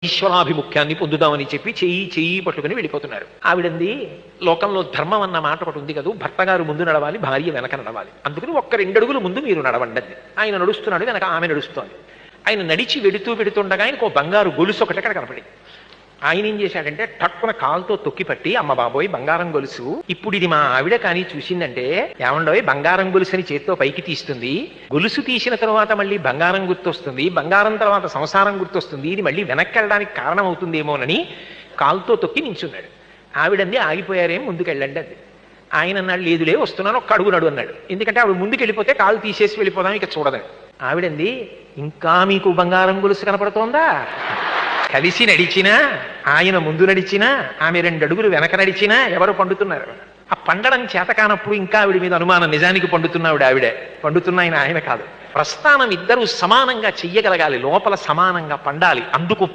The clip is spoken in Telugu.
ఈశ్వరాభిముఖ్యాన్ని పొందుదామని చెప్పి చెయ్యి చెయ్యి పట్టుకుని వెళ్ళిపోతున్నారు. ఆవిడంది, లోకంలో ధర్మం అన్న మాట ఒకటి ఉంది కదా, భర్త గారు ముందు నడవాలి, భార్య వెనక నడవాలి, అందుకని ఒక్క 2 అడుగులు ముందు మీరు నడవండి. ఆయన నడుస్తున్నాడు, వెనక ఆమె నడుస్తోంది. ఆయన నడిచి వెడుతుండగా ఆయనకు ఓ బంగారు గొలుసు ఒకటి అక్కడ కనపడింది. ఆయన ఏం చేశాడంటే టక్కున కాలుతో తొక్కిపట్టి, అమ్మ బాబోయ్ బంగారం గొలుసు, ఇప్పుడు ఇది మా ఆవిడ కానీ చూసిందంటే, ఏమండోయ్ బంగారం గొలుసు అని చేత్తో పైకి తీస్తుంది, గొలుసు తీసిన తర్వాత మళ్ళీ బంగారం గుర్తొస్తుంది, బంగారం తర్వాత సంసారం గుర్తొస్తుంది, ఇది మళ్ళీ వెనక్కి వెళ్ళడానికి కారణం అవుతుందేమోనని కాలుతో తొక్కి నించున్నాడు. ఆవిడంది, ఆగిపోయారేం, ముందుకెళ్ళండి అంది. ఆయన అన్నాడు, లేదులే వస్తున్నాను, ఒక్క అడుగు నడు అన్నాడు. ఎందుకంటే ఆవిడ ముందుకు వెళ్ళిపోతే కాలు తీసేసి వెళ్ళిపోదాం, ఇక చూడదని. ఆవిడంది, ఇంకా మీకు బంగారం గొలుసు కనపడుతోందా? కలిసి నడిచినా, ఆయన ముందు నడిచినా, ఆమె 2 అడుగులు వెనక నడిచినా ఎవరు పండుతున్నారు? ఆ పండడం చేత కానప్పుడు ఇంకా ఆవిడ మీద అనుమానం. నిజానికి పండుతున్నావిడ ఆవిడే, పండుతున్న ఆయన కాదు. ప్రస్థానం ఇద్దరు సమానంగా చెయ్యగలగాలి, లోపల సమానంగా పండాలి. అందుకు